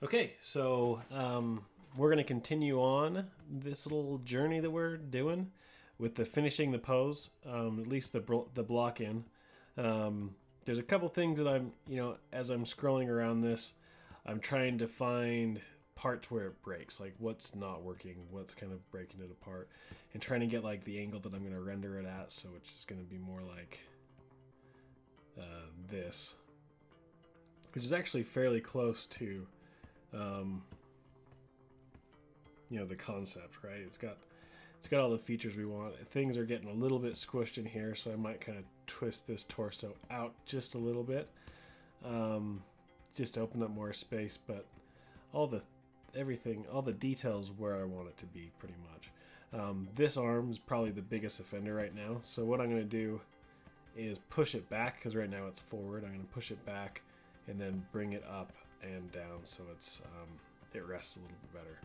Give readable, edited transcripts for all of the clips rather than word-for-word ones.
Okay, so we're going to continue on this little journey that we're doing with the finishing the pose, at least the block in. Um, there's a couple things that as I'm scrolling around this, I'm trying to find parts where it breaks, like what's not working, what's kind of breaking it apart, and trying to get like the angle that I'm going to render it at, so it's just going to be more like this, which is actually fairly close to um, the concept, right? It's got all the features we want. Things are getting a little bit squished in here, so I might kind of twist this torso out just a little bit, just to open up more space. But all the details where I want it to be, pretty much. This arm is probably the biggest offender right now. So what I'm going to do is push it back, because right now it's forward. I'm going to push it back and then bring it up and down so it rests a little bit better.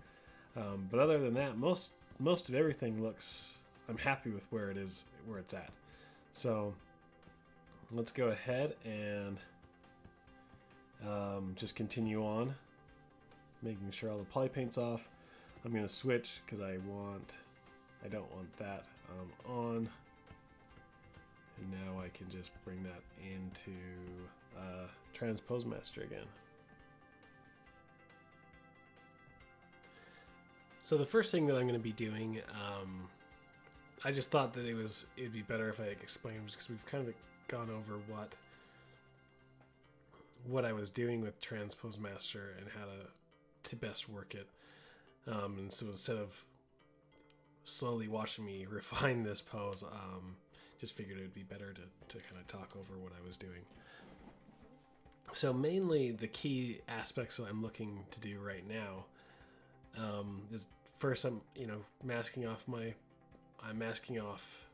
But other than that, most of everything looks. I'm happy with where it is, where it's at. So let's go ahead and just continue on, making sure all the poly paint's off. I'm going to switch because I don't want that on. And now I can just bring that into Transpose Master again. So the first thing that I'm going to be doing, I just thought that it'd be better if I explained, because we've kind of gone over what I was doing with Transpose Master and how to best work it. And so instead of slowly watching me refine this pose, just figured it would be better to kind of talk over what I was doing. So mainly the key aspects that I'm looking to do right now is first I'm masking off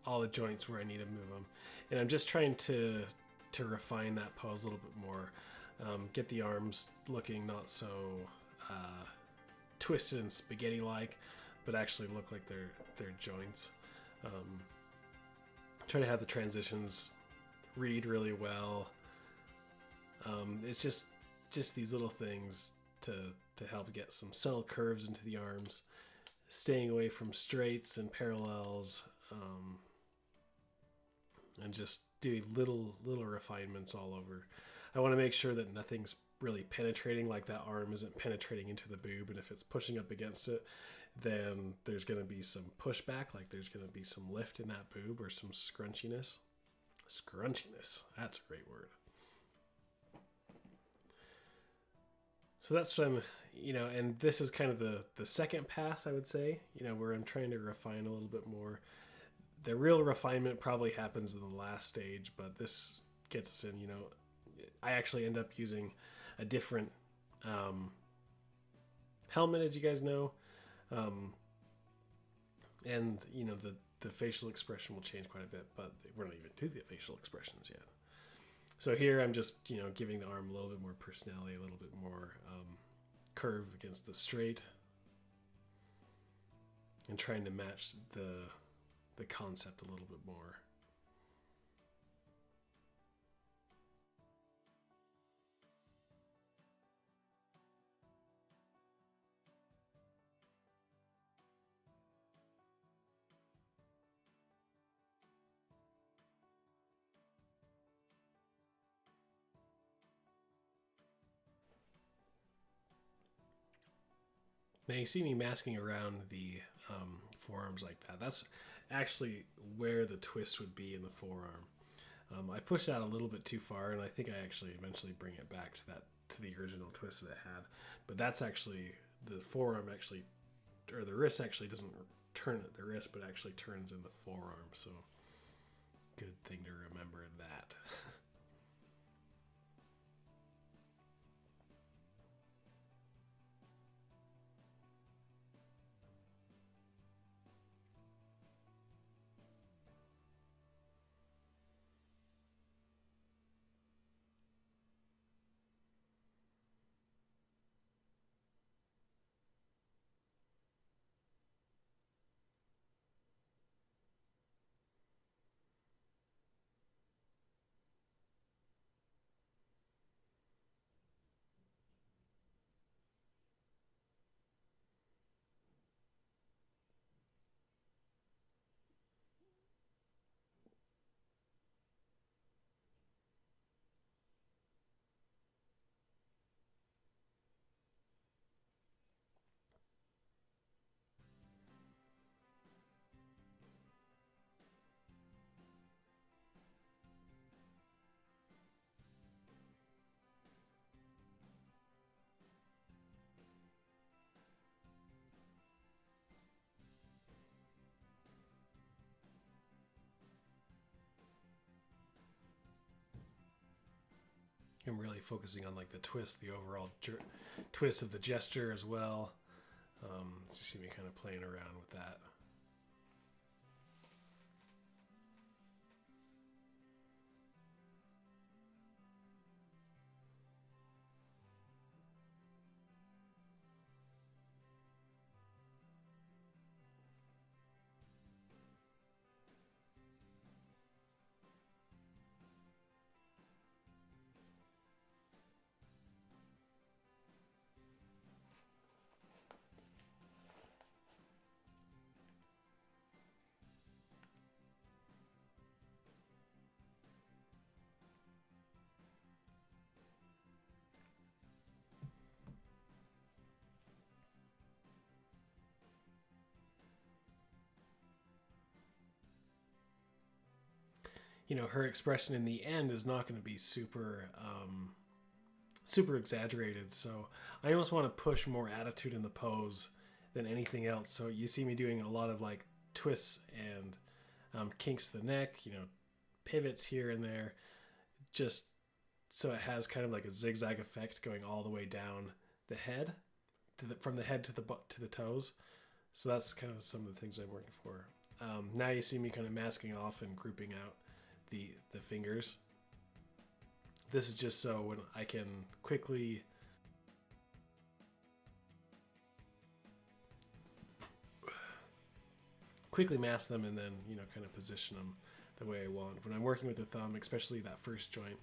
all the joints where I need to move them, and I'm just trying to refine that pose a little bit more, get the arms looking not so twisted and spaghetti like, but actually look like they're joints. Try to have the transitions read really well. It's just these little things to help get some subtle curves into the arms, staying away from straights and parallels, and just doing little refinements all over. I want to make sure that nothing's really penetrating, like that arm isn't penetrating into the boob, and if it's pushing up against it, then there's going to be some pushback, like there's going to be some lift in that boob, or some scrunchiness. Scrunchiness, that's a great word. So that's what I'm, and this is kind of the second pass, I would say, where I'm trying to refine a little bit more. The real refinement probably happens in the last stage, but this gets us in, I actually end up using a different helmet, as you guys know. And, the facial expression will change quite a bit, but we're not even to the facial expressions yet. So here I'm just, giving the arm a little bit more personality, a little bit more curve against the straight, and trying to match the concept a little bit more. Now you see me masking around the forearms like that. That's actually where the twist would be in the forearm. I pushed out a little bit too far, and I think I actually eventually bring it back to the original twist that it had. But that's actually the forearm actually, or the wrist actually doesn't turn at the wrist, but actually turns in the forearm. So good thing to remember that. I'm really focusing on like the twist, the overall twist of the gesture as well. So you see me kind of playing around with that. Her expression in the end is not going to be super exaggerated. So I almost want to push more attitude in the pose than anything else. So you see me doing a lot of like twists and kinks to the neck, pivots here and there, just so it has kind of like a zigzag effect going all the way down the head from the head to the toes. So that's kind of some of the things I'm working for. Now you see me kind of masking off and grouping out the fingers. This is just so when I can quickly mask them and then kind of position them the way I want. When I'm working with the thumb, especially that first joint,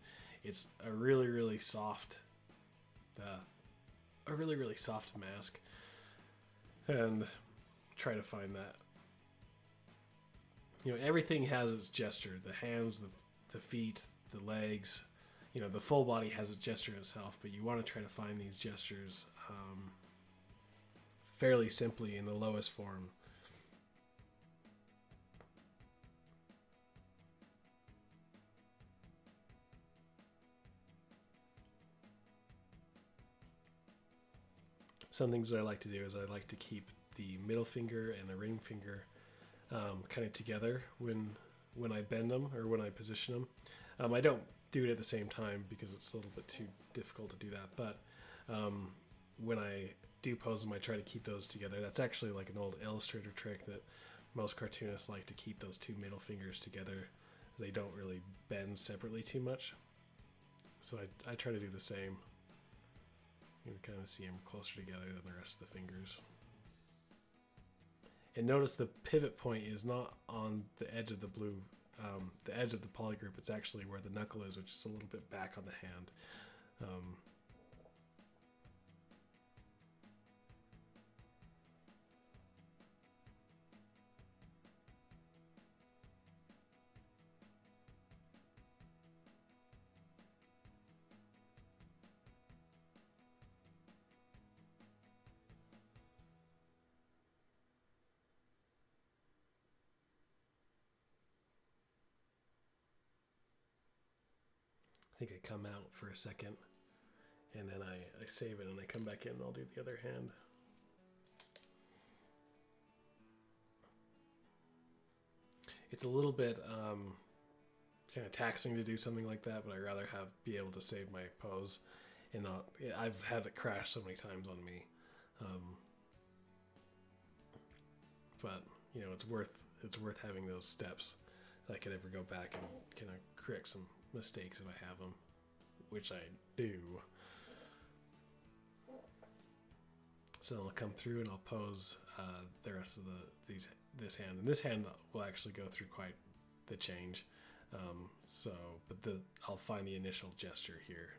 it's a really soft mask, and try to find that. Everything has its gesture. The hands, the feet, the legs, the full body has a gesture in itself, but you want to try to find these gestures fairly simply in the lowest form. Some things that I like to do is I like to keep the middle finger and the ring finger kind of together when I bend them or when I position them. I don't do it at the same time because it's a little bit too difficult to do that. But when I do pose them, I try to keep those together. That's actually like an old Illustrator trick that most cartoonists like to keep those two middle fingers together. They don't really bend separately too much. So I try to do the same. You can kind of see them closer together than the rest of the fingers. And notice the pivot point is not on the edge of the blue, the edge of the polygroup. It's actually where the knuckle is, which is a little bit back on the hand. I think I come out for a second and then I save it and I come back in and I'll do the other hand. It's a little bit kind of taxing to do something like that, but I'd rather be able to save my pose and not. I've had it crash so many times on me, but it's worth having those steps. I could ever go back and kind of correct some mistakes if I have them, which I do. So I'll come through and I'll pose the rest of this hand, and this hand will actually go through quite the change. But I'll find the initial gesture here.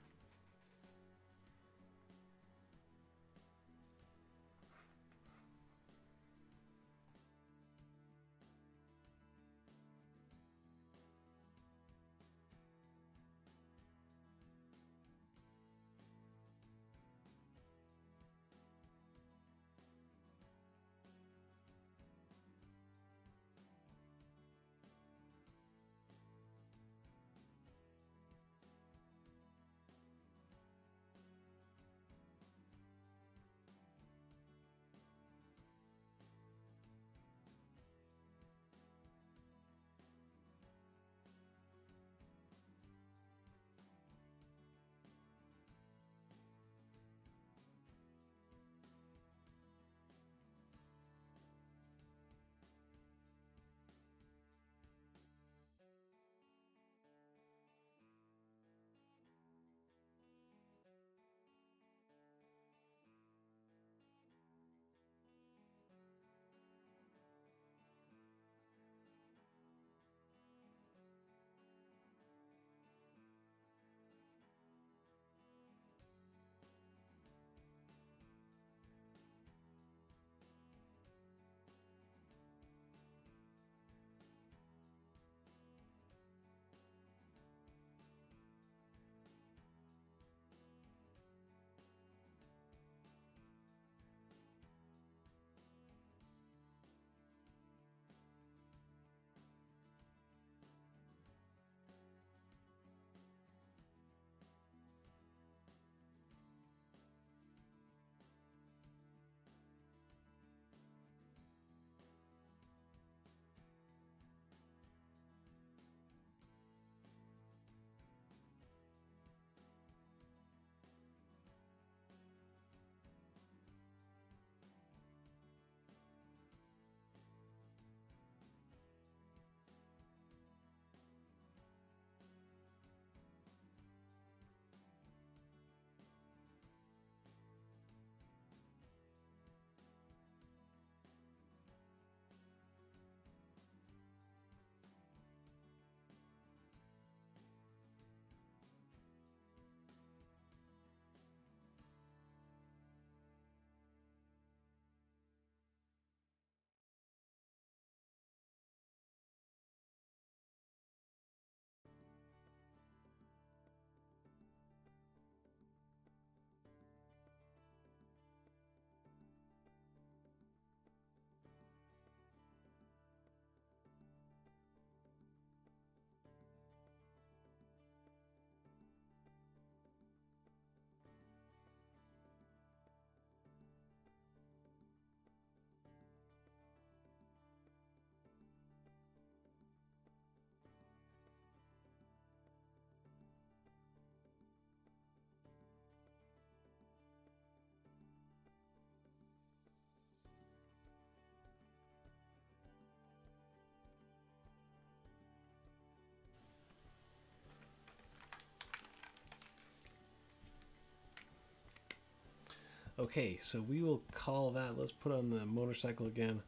Okay, so we will call that, let's put on the motorcycle again.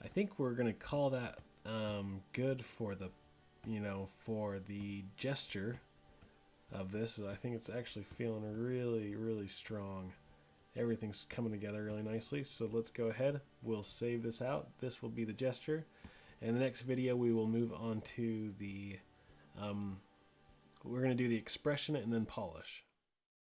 I think we're gonna call that good for the, for the gesture of this. I think it's actually feeling really, really strong. Everything's coming together really nicely. So let's go ahead. We'll save this out. This will be the gesture. In the next video, we will move on to the, we're going to do the expression and then polish.